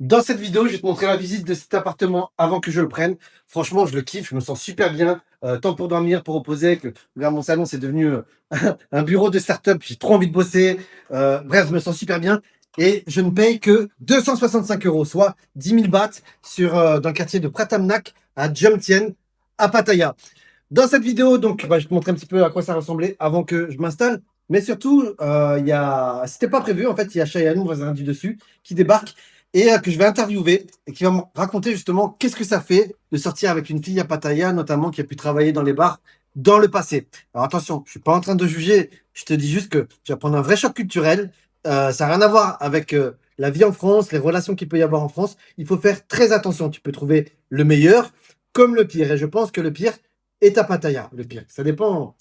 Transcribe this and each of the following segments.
Dans cette vidéo, je vais te montrer la visite de cet appartement avant que je le prenne. Franchement, je le kiffe, je me sens super bien. Tant pour dormir, pour reposer. Regarde, mon salon, c'est devenu un bureau de start-up. J'ai trop envie de bosser. Bref, je me sens super bien. Et je ne paye que 265 euros, soit 10 000 bahts dans le quartier de Pratamnak à Jomtien, à Pattaya. Dans cette vidéo, donc, je vais te montrer un petit peu à quoi ça ressemblait avant que je m'installe. Mais surtout, c'était pas prévu, en fait, il y a Cheyenne, mon voisin du dessus, qui débarque et que je vais interviewer et qui va me raconter justement qu'est-ce que ça fait de sortir avec une fille à Pattaya, notamment qui a pu travailler dans les bars dans le passé. Alors attention, je suis pas en train de juger, je te dis juste que tu vas prendre un vrai choc culturel. Ça n'a rien à voir avec la vie en France, les relations qu'il peut y avoir en France. Il faut faire très attention. Tu peux trouver le meilleur comme le pire. Et je pense que le pire est à Pattaya, le pire. Ça dépend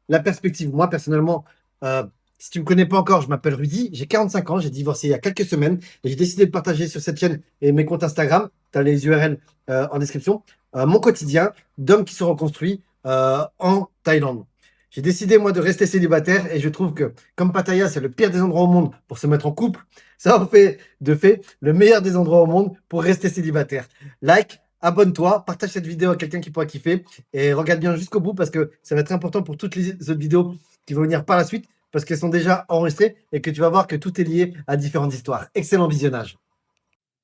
la perspective. Moi, personnellement, euh, si tu ne me connais pas encore, je m'appelle Rudy, j'ai 45 ans, j'ai divorcé il y a quelques semaines et j'ai décidé de partager sur cette chaîne et mes comptes Instagram, tu as les URL en description, mon quotidien d'homme qui se reconstruit en Thaïlande. J'ai décidé, moi, de rester célibataire et je trouve que, comme Pattaya, c'est le pire des endroits au monde pour se mettre en couple, ça en fait, de fait, le meilleur des endroits au monde pour rester célibataire. Like, abonne-toi, partage cette vidéo à quelqu'un qui pourra kiffer et regarde bien jusqu'au bout parce que ça va être important pour toutes les autres vidéos qui vont venir par la suite parce qu'elles sont déjà enregistrées et que tu vas voir que tout est lié à différentes histoires. Excellent visionnage.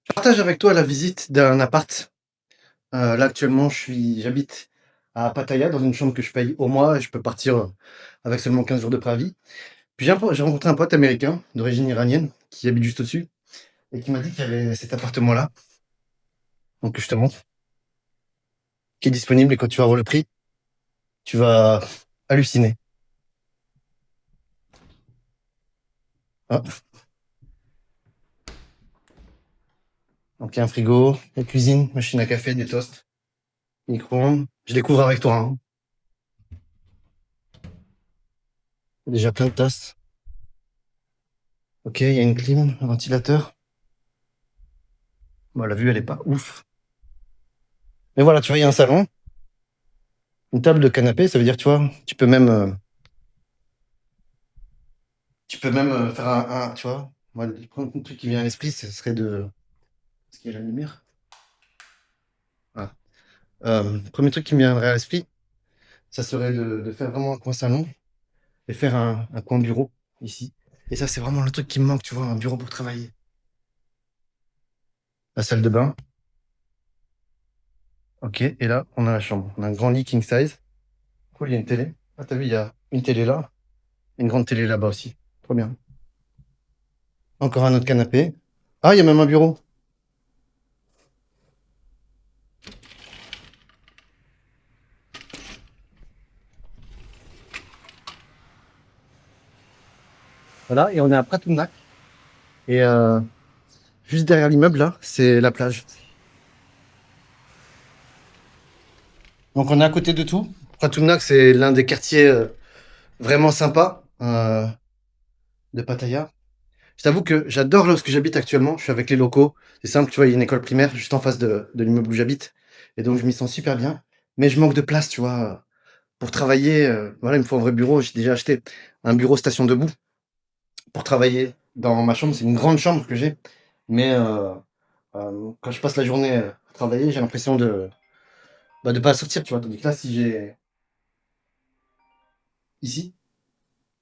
Je partage avec toi la visite d'un appart. Là actuellement, j'habite à Pattaya dans une chambre que je paye au mois et je peux partir avec seulement 15 jours de préavis. Puis j'ai rencontré un pote américain d'origine iranienne qui habite juste au-dessus et qui m'a dit qu'il y avait cet appartement-là. Donc je te montre, qui est disponible et quand tu vas voir le prix, tu vas halluciner. Ah. Donc il y a un frigo, la cuisine, machine à café, des toasts, micro-ondes. Je découvre avec toi, hein. Il y a déjà plein de tasses. Ok, il y a une clim, un ventilateur. Bon, la vue, elle est pas ouf. Mais voilà, tu vois, il y a un salon, une table de canapé, ça veut dire, tu vois, tu peux même faire tu vois, moi, le premier truc qui vient à l'esprit, ce serait de... Est-ce qu'il y a la lumière? Ah. Premier truc qui me viendrait à l'esprit, ça serait de faire vraiment un coin salon et faire un coin bureau ici. Et ça, c'est vraiment le truc qui me manque, tu vois, un bureau pour travailler. La salle de bain. Ok, et là, on a la chambre. On a un grand lit king size. Cool, il y a une télé. Ah, t'as vu, il y a une télé là, une grande télé là-bas aussi. Trop bien. Encore un autre canapé. Ah, il y a même un bureau. Voilà, et on est à Pratumnak. Et juste derrière l'immeuble, là, c'est la plage. Donc on est à côté de tout. Pratumnak, c'est l'un des quartiers vraiment sympas de Pattaya. Je t'avoue que j'adore là où j'habite actuellement. Je suis avec les locaux. C'est simple, tu vois, il y a une école primaire juste en face de l'immeuble où j'habite. Et donc je m'y sens super bien. Mais je manque de place, tu vois. Pour travailler, voilà, il me faut un vrai bureau. J'ai déjà acheté un bureau station debout pour travailler dans ma chambre. C'est une grande chambre que j'ai. Mais quand je passe la journée à travailler, j'ai l'impression de pas sortir, tu vois. Tandis que là, si j'ai ici.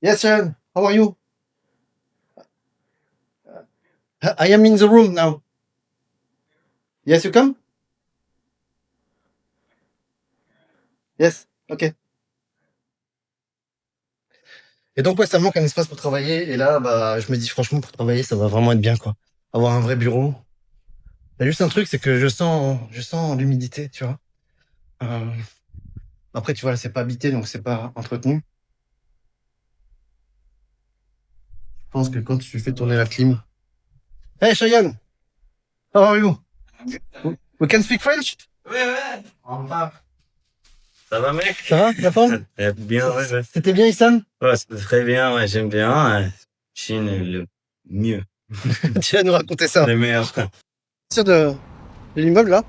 Yes, Sharon, how are you? I am in the room now. Yes, you come? Yes, ok. Et donc, ouais, ça me manque un espace pour travailler. Et là, bah, je me dis, franchement, pour travailler, ça va vraiment être bien, quoi. Avoir un vrai bureau. Il y a juste un truc, c'est que je sens l'humidité, tu vois. Euh, Après, tu vois, là, c'est pas habité, donc c'est pas entretenu. Je pense que quand tu fais tourner la clim. Hey, Cheyenne, how are you? We can speak French? Ouais, ouais. Enfin. Ça va, mec? Ça va, la forme? Bien, ouais, ouais. C'était bien, Issan? Ouais, c'est très bien, ouais, j'aime bien. Chine est le mieux. Tu vas nous raconter ça. Le meilleur. Sortir de l'immeuble, là.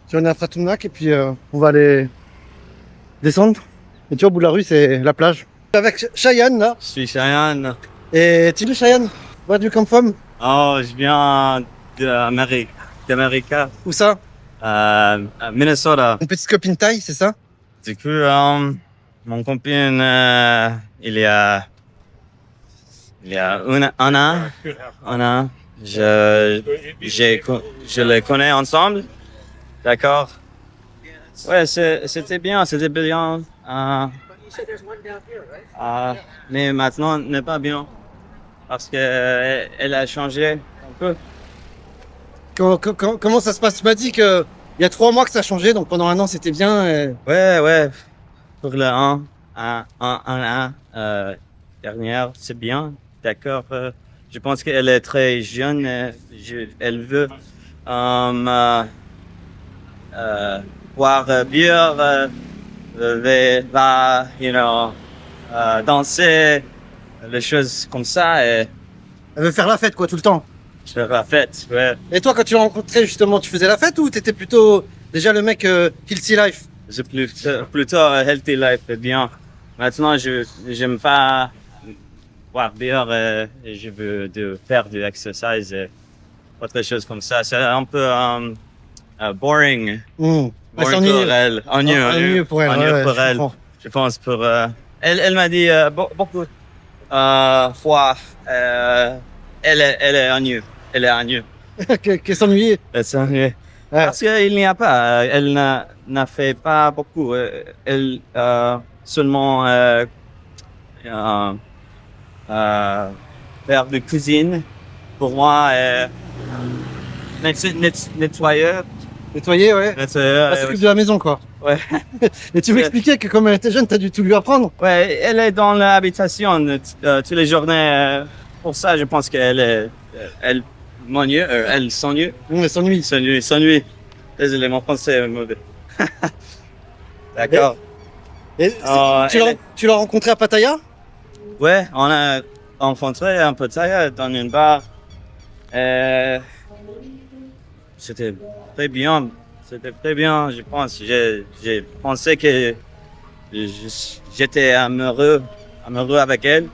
Tu vas aller à Pratumnak et puis on va aller descendre. Et tu vois, au bout de la rue, c'est la plage. Avec Cheyenne, Je suis Cheyenne. Et tu dis, Cheyenne, where do you come from? Oh, je viens d'Amérique, Où ça? à Minnesota. Une petite copine taille, c'est ça? Du coup, mon copine, un an, je les connais ensemble, d'accord? Ouais, c'était bien. Mais maintenant, n'est pas bien parce que elle a changé un peu. Comment ça se passe? Tu m'as dit que il y a 3 mois que ça a changé, donc pendant un an c'était bien. Ouais, pour le un an dernière, c'est bien, d'accord. Je pense qu'elle est très jeune, elle veut boire bière, danser, les choses comme ça et Elle veut faire la fête quoi tout le temps. faire la fête, ouais. Et toi, quand tu l'as rencontré justement, tu faisais la fête ou t'étais plutôt déjà le mec healthy life? C'est plutôt healthy life, c'est bien. Maintenant, j'aime pas boire bière et je veux faire du exercice et autre chose comme ça. C'est un peu boring. Ouais, c'est Boring ennuyeux. pour elle. Ennuyeux pour elle. Ennuyeux ouais, pour je elle. comprends. Je pense pour elle m'a dit beaucoup fois elle est ennuyeux. Elle est ennuyeux. Qu'elle s'ennuyait. Elle s'ennuie. Ouais. Parce qu'il n'y a pas, elle n'a fait pas beaucoup. Elle seulement faire de cuisine pour moi. Nettoyeur. Nettoyer, ouais. Elle s'occupe de la maison quoi. Ouais. Et tu m'expliquais que comme elle était jeune, t'as dû tout lui apprendre. Ouais, elle est dans l'habitation toutes les journées. Pour ça, je pense qu'elle elle m'ennuie, elle s'ennuie. Elle s'ennuie. S'ennuie. Désolé, mon français est mauvais. D'accord. Et tu l'as rencontré à Pattaya? Ouais, on a rencontré un peu ça dans une bar. C'était très bien. Je pense. J'ai pensé que j'étais amoureux avec elle.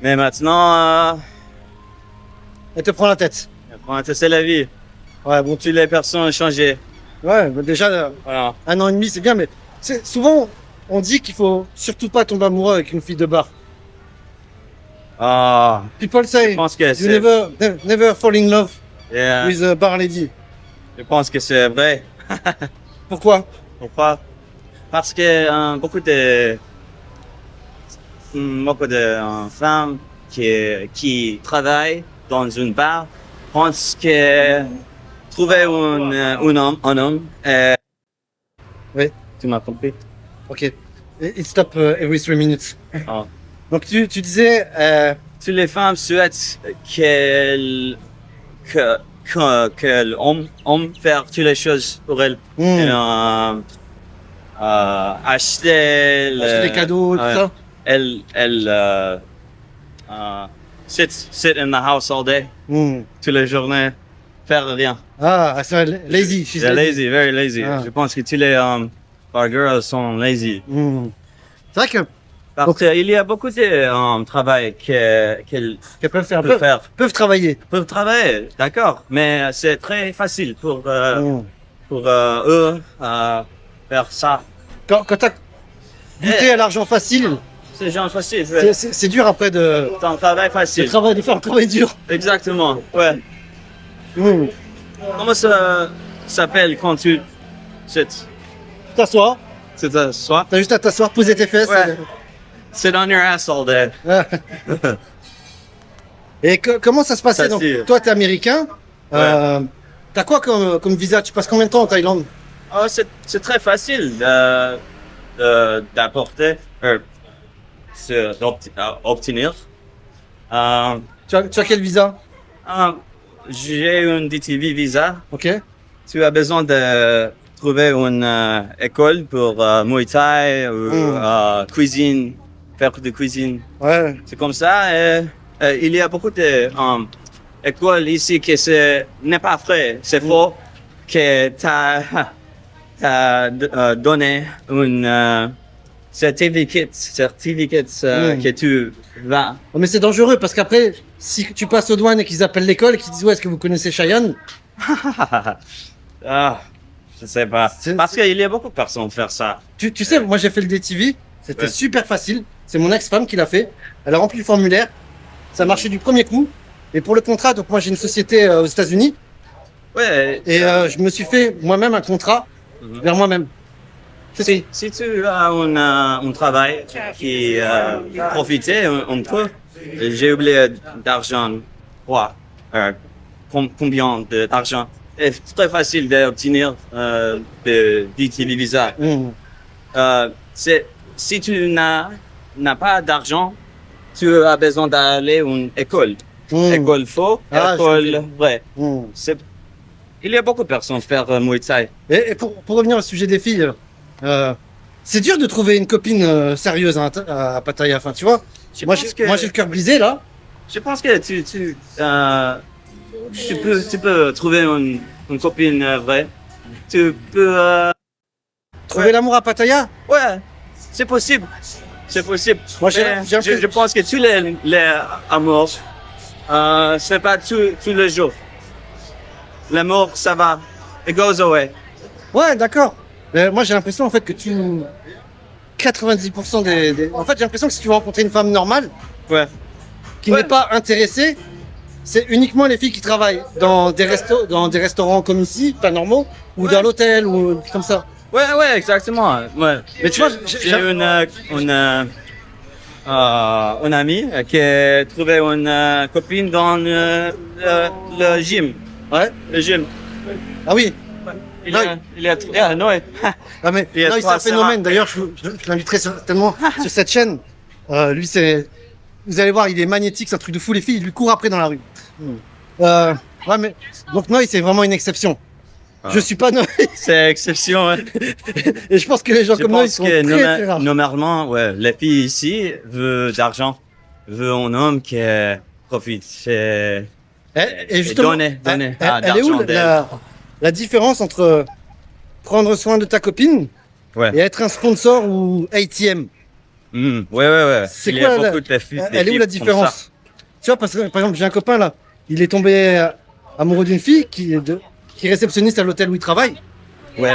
Mais maintenant, Elle te prend la tête. c'est la vie. Ouais, bon, Toutes les personnes ont changé. ouais, bah déjà, Voilà. 1 an et demi, c'est bien, mais souvent, on dit qu'il faut surtout pas tomber amoureux avec une fille de bar. Ah, People je say, pense que you c'est. never fall in love Yeah, with a bar lady. je pense que c'est vrai. Pourquoi? Pourquoi? Parce que beaucoup de femmes qui travaillent dans une bar pensent que trouver un homme. Oui. Tu m'as compris? Ok. It stop every 3 minutes. Ah. Donc tu disais, Toutes les femmes souhaitent que l'homme faire toutes les choses pour elles. Et, acheter acheter des cadeaux, tout ça. Elle sit in the house all day, toutes les journées, faire rien. Ah, c'est lazy. She's They're lazy, very lazy. Ah. Je pense que toutes les bar girls sont lazy. C'est vrai que Parce qu'il y a beaucoup de travail qu'elles qu'elles peuvent faire, peuvent faire. peuvent travailler. Peuvent travailler, d'accord, mais c'est très facile pour eux faire ça. Quand t'as goûté à l'argent facile, C'est genre facile. c'est dur après de C'est un travail facile. faire un travail dur. Exactement, ouais. Comment ça s'appelle quand tu T'assois, t'assois? t'as juste à t'asseoir, poser tes fesses. Ouais. Sit on your ass all day. Et comment ça se passait donc, Facile. toi, t'es américain. T'as quoi comme visa? Tu passes combien de temps en Thaïlande? Oh, c'est très facile d'apporter, d'obtenir. Tu as quel visa? J'ai une DTV visa. Ok. Tu as besoin de trouver une école pour Muay Thai ou cuisine, faire de cuisine. Ouais. C'est comme ça. Il y a beaucoup d'écoles ici que n'est pas vrai. C'est faux que t'as donné une certificat que tu vas. Oh, mais c'est dangereux parce qu'après, si tu passes aux douanes et qu'ils appellent l'école et qu'ils disent ouais, est-ce que vous connaissez Cheyenne? Ah, je sais pas. Parce qu'il y a beaucoup de personnes faire ça. Tu sais, moi j'ai fait le DTV, c'était Ouais. super facile. C'est mon ex-femme qui l'a fait. Elle a rempli le formulaire, ça marchait du premier coup. Et pour le contrat, donc moi j'ai une société aux États-Unis Ouais. et je me suis fait moi-même un contrat Mhm. vers moi-même. Si tu as un travail qui profiter un peu, j'ai oublié d'argent. Quoi? Combien d'argent? C'est très facile d'obtenir d'utiliser visa. Mmh. Si tu n'as pas d'argent, tu as besoin d'aller à une école. Mmh. École faux, Ah, école vraie. Mmh. Il y a beaucoup de personnes qui font Muay Thai. Et pour revenir au sujet des filles, c'est dur de trouver une copine sérieuse à Pattaya. Enfin, tu vois, moi j'ai le cœur brisé là. Je pense que tu peux trouver une copine vraie. Tu peux, Trouver l'amour à Pattaya. ouais, c'est possible. C'est possible. Moi, j'ai Mais l'impression- je pense que tous les amours, c'est pas tous les jours. L'amour, ça va. It goes away. Ouais, d'accord. Mais moi j'ai l'impression en fait que 90% En fait j'ai l'impression que si tu veux rencontrer une femme normale Ouais. qui Ouais. n'est pas intéressée, c'est uniquement les filles qui travaillent dans des restaurants comme ici, pas normaux, ou Ouais. dans l'hôtel ou comme ça. Ouais, exactement. Ouais. Mais tu vois, j'ai une amie qui a trouvé une copine dans le gym. Ouais. Le gym. Ah oui. Il a trouvé. Ah, non, ouais. Ah mais Il y a non, c'est trois un phénomène. Sarah. D'ailleurs, je l'inviterai certainement sur cette chaîne. Lui, vous allez voir, il est magnétique, c'est un truc de fou. Les filles, ils lui courent après dans la rue. Ouais, mais donc Noé, c'est vraiment une exception. Ah. Je suis pas Noé C'est exception. Ouais. et je pense que les gens Je comme Noé pense sont que très rares. normalement, ouais, les filles ici veulent d'argent, veulent un homme qui profite. Et justement, donner elle est d'argent où d'elle. la différence entre prendre soin de ta copine Ouais. et être un sponsor ou ATM? Ouais. C'est Il y quoi a la- beaucoup de filles. Elle est où la différence? Tu vois, parce que par exemple, j'ai un copain là, il est tombé amoureux d'une fille qui est réceptionniste à l'hôtel où il travaille. Ouais.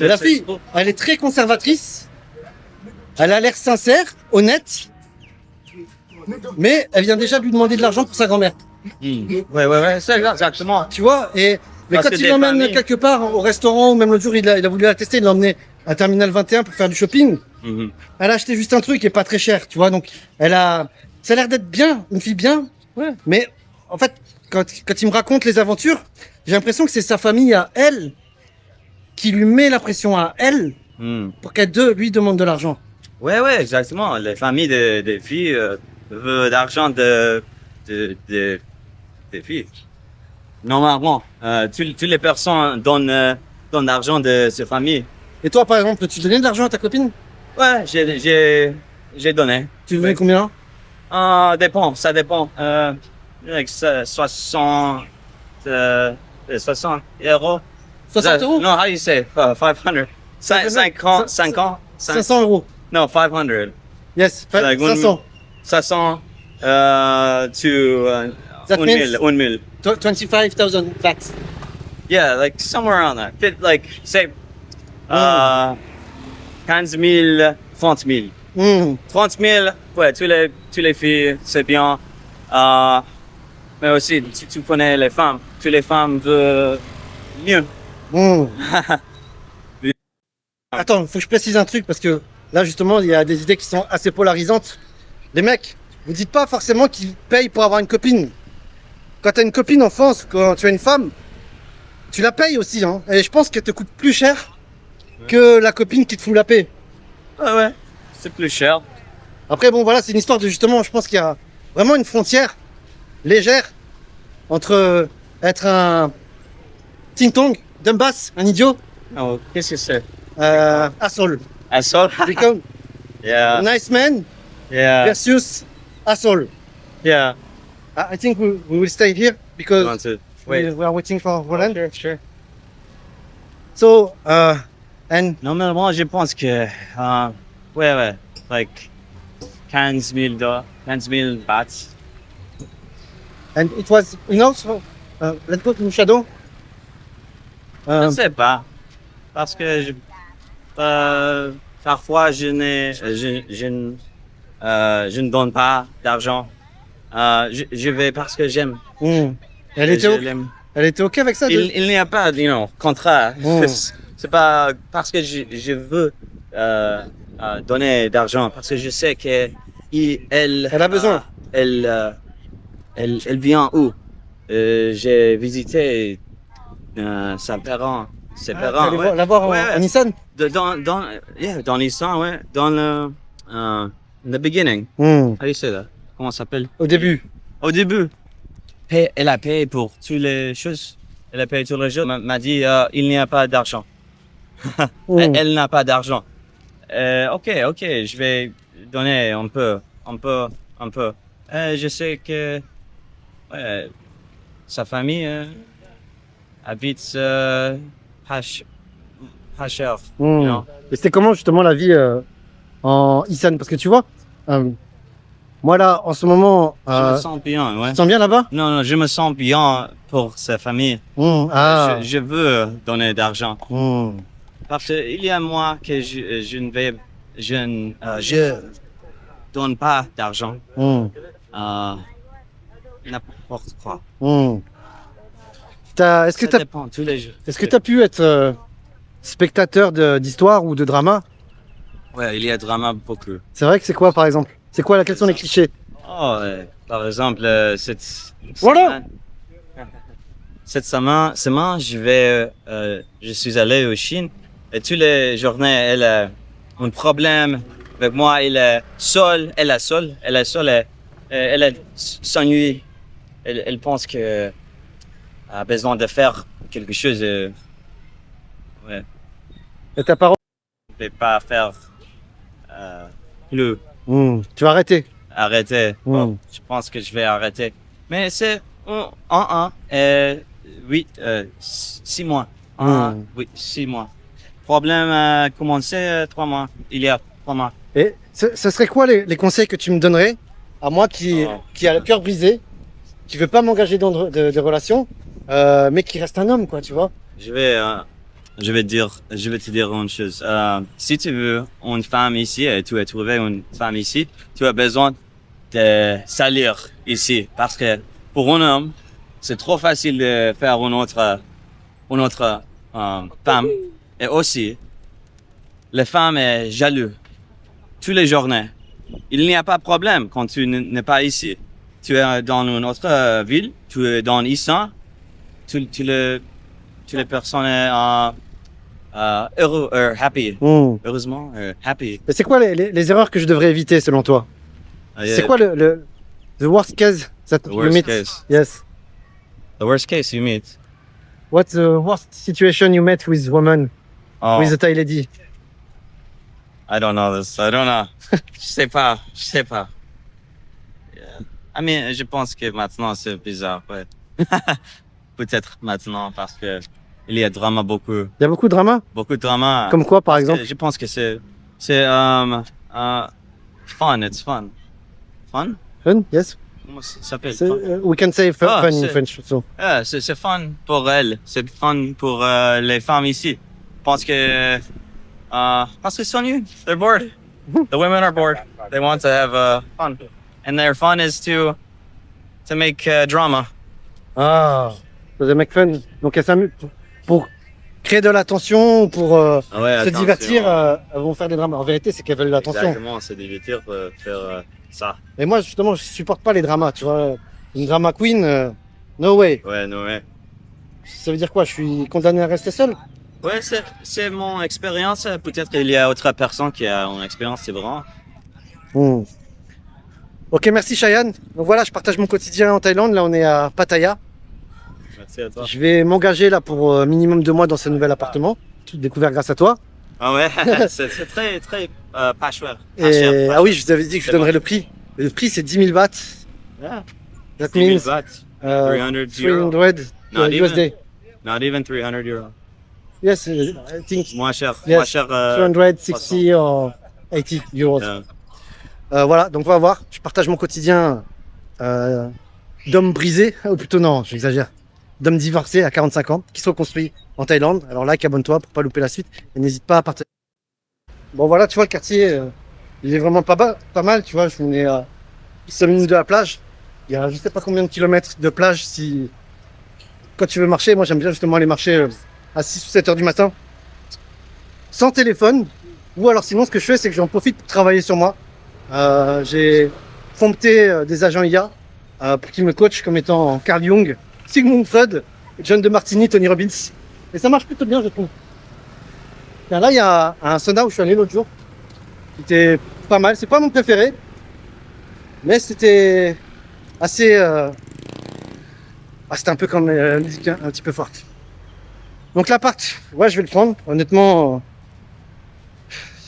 Et la fille, elle est très conservatrice, elle a l'air sincère, honnête, mais elle vient déjà de lui demander de l'argent pour sa grand-mère. Ouais, c'est exactement. Tu vois, mais Parce quand que il des l'emmène familles- quelque part au restaurant, ou même l'autre jour, il a voulu la tester, il l'a emmené à Terminal 21 pour faire du shopping. Mhm. Elle a acheté juste un truc qui est pas très cher, tu vois, donc ça a l'air d'être bien, une fille bien. Ouais. Mais en fait, quand il me raconte les aventures, j'ai l'impression que c'est sa famille à elle qui lui met la pression à elle pour qu'elle lui demande de l'argent. Ouais, exactement. Les familles des filles veulent d'argent des filles. Normalement, toutes les personnes donnent l'argent de ces familles. Et toi, par exemple, tu donnais de l'argent à ta copine? Ouais, j'ai donné. Tu lui donnais combien? Ça dépend. Like 60 euros. 60 euros? No, how you say? 500. 50. 500 euros. No, 500. Yes, Like 500. 500 to That 1 means- 000. 1 000. 25,000 flat. Yeah, like somewhere around that. Like, say, 15 000, 30 000. Hmm. 30 000, ouais, tous les filles, c'est bien. Mais aussi, tu connais les femmes. Toutes les femmes veulent mieux. Hmm. Attends, faut que je précise un truc parce que là justement il y a des idées qui sont assez polarisantes. Les mecs, vous dites pas forcément qu'ils payent pour avoir une copine. Quand tu as une copine en France, quand tu as une femme, tu la payes aussi, hein. Et je pense qu'elle te coûte plus cher que la copine qui te fout la paix. Ouais, c'est plus cher. Après bon voilà, c'est une histoire de justement, je pense qu'il y a vraiment une frontière légère entre être un ting-tong, dumbass, un idiot, Oh, qu'est-ce que c'est? asshole. Assault? Become Yeah, nice man yeah, versus asshole. yeah. I think we will stay here You because want to we are waiting for Roland. Sure. So, and Normalement, je pense que ouais. Like 15 000 dollars, 15 000 bahts. And it was enough? Let's go to shadow. Je ne sais pas. Parce que parfois je ne donne pas d'argent. Je vais parce que j'aime. Elle était OK avec ça? Il n'y a pas, contrat. C'est pas parce que je veux donner d'argent, parce que je sais qu'elle a besoin. Elle vient où? J'ai visité ses parents. Allez la voir en Nissan? Dans Nissan, ouais. Dans le the beginning. How do you say that? Comment ça s'appelle? Au début. Au début. Elle a payé pour toutes les choses. Elle a payé tous les jours. M'a dit il n'y a pas d'argent. Elle n'a pas d'argent. Ok, je vais donner un peu. Je sais que sa famille habite pas cher. You know? Et c'était comment justement la vie en Isan? Parce que tu vois, moi là en ce moment, Je me sens bien, ouais. tu te sens bien là-bas? Non, je me sens bien pour sa famille. Je veux donner d'argent. Parce qu'il y a moi que je donne pas d'argent. N'importe quoi. Est-ce que Ça dépend tous les jours. Est-ce que tu as pu être spectateur d'histoire ou de drama? Ouais, il y a drama beaucoup. C'est vrai que c'est quoi par exemple? C'est quoi, quels sont les clichés? Par exemple, cette semaine, je suis allé au Chine et toutes les journées, elle a un problème avec moi. Elle a s'ennuie. Elle pense que a besoin de faire quelque chose. Ouais. Et ta parole? Je ne vais pas faire plus. Tu vas arrêter? Arrêter. Bon, je pense que je vais arrêter. Mais c'est 6 mois. 6 mois. Problème a commencé 3 mois. Il y a 3 mois. Et ce serait quoi les conseils que tu me donnerais à moi qui a le cœur brisé, qui veut pas m'engager dans des relations, mais qui reste un homme, quoi, tu vois? Je vais te dire une chose. Si tu veux une femme ici et tu as trouvé une femme ici, tu as besoin de salir ici. Parce que pour un homme, c'est trop facile de faire une autre femme. Et aussi, la femme est jalouse. Toutes les journées. Il n'y a pas de problème quand tu n'es pas ici. Tu es dans une autre ville, tu es dans Isan, toutes les personnes heureux, happy. Heureusement, happy. Mais c'est quoi les erreurs que je devrais éviter selon toi? C'est quoi the worst case that you meet? Case. Yes. The worst case you meet. What's the worst situation you met with woman, with the Thai lady? I don't know this. I don't know. Je sais pas. Yeah. Je pense que maintenant c'est bizarre, ouais. Peut-être maintenant parce que il y a drama beaucoup. Il y a beaucoup de drama? Beaucoup de drama. Comme quoi, par exemple? Je pense que c'est fun. It's fun. Fun? Fun? Yes. Comment ça s'appelle? We can say fun in French. So. C'est fun pour elle. C'est fun pour les femmes ici. Parce que s'ennuient. They're bored. The women are bored. They want to have fun, and their fun is to make drama. So they make fun. Donc elles s'amusent pour créer de l'attention, pour se divertir. Elles vont faire des dramas. En vérité, c'est qu'elles veulent de l'attention. Exactement, se divertir pour faire ça. Et moi, justement, je supporte pas les dramas. Tu vois, une drama queen, no way. Ouais, no way. Ça veut dire quoi? Je suis condamné à rester seul? Ouais, c'est mon expérience. Peut-être qu'il y a autre personne qui a une expérience différente. Ok, merci Cheyenne. Donc voilà, je partage mon quotidien en Thaïlande. Là, on est à Pattaya. Merci à toi. Je vais m'engager là pour minimum 2 mois dans ce nouvel appartement. Tout découvert grâce à toi. Ah ouais, c'est très pas cher. Ah oui, je vous avais dit que je donnerais le prix. Le prix, c'est 10 000 bahts. Yeah. That 10 000 means bahts. 300 euros. 300 USD. Not even 300 euros. Yes, I think Moins cher. yes, Moins cher. 260 or 80 euros. Yeah. Voilà, donc on va voir. Je partage mon quotidien d'homme brisé, ou plutôt non, j'exagère, d'homme divorcé à 45 ans, qui se reconstruit en Thaïlande. Alors like, abonne-toi pour pas louper la suite et n'hésite pas à partager. Bon voilà, tu vois le quartier, il est vraiment pas mal, tu vois. Je venais à 5 minutes de la plage. Il y a je sais pas combien de kilomètres de plage si quand tu veux marcher. Moi j'aime bien justement aller marcher à 6 ou 7 heures du matin sans téléphone. Ou alors sinon ce que je fais c'est que j'en profite pour travailler sur moi. J'ai prompté des agents IA pour qu'ils me coachent comme étant Carl Jung, Sigmund Freud, John de Martini, Tony Robbins. Et ça marche plutôt bien je trouve. Et là il y a un sauna où je suis allé l'autre jour. Qui était pas mal. C'est pas mon préféré. Mais c'était assez... c'était un peu comme musique un petit peu forte. Donc l'appart, ouais je vais le prendre. Honnêtement,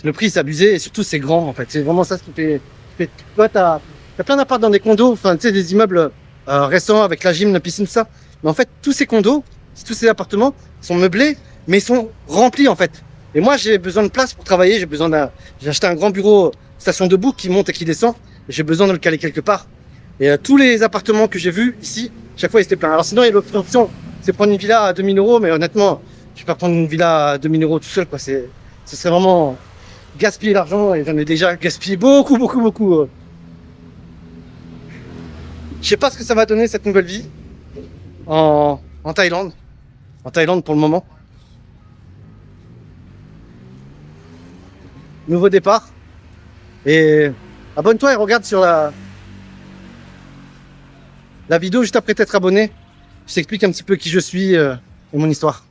le prix c'est abusé et surtout c'est grand en fait. C'est vraiment ça ce qui fait... Toi t'as plein d'apparts dans des condos, enfin tu sais des immeubles récents avec la gym, la piscine, tout ça. Mais en fait tous ces condos, tous ces appartements sont meublés, mais ils sont remplis en fait. Et moi j'ai besoin de place pour travailler, j'ai acheté un grand bureau station debout qui monte et qui descend. J'ai besoin de le caler quelque part. Et tous les appartements que j'ai vus ici, chaque fois ils étaient pleins. Alors sinon il y a l'autre option, c'est prendre une villa à 2000 euros, mais honnêtement, je vais pas prendre une villa à 2000 euros tout seul, quoi. Ce serait vraiment gaspiller l'argent et j'en ai déjà gaspillé beaucoup. Je sais pas ce que ça va donner cette nouvelle vie en Thaïlande. En Thaïlande pour le moment. Nouveau départ. Et abonne-toi et regarde sur la vidéo juste après t'être abonné. Je t'explique un petit peu qui je suis et mon histoire.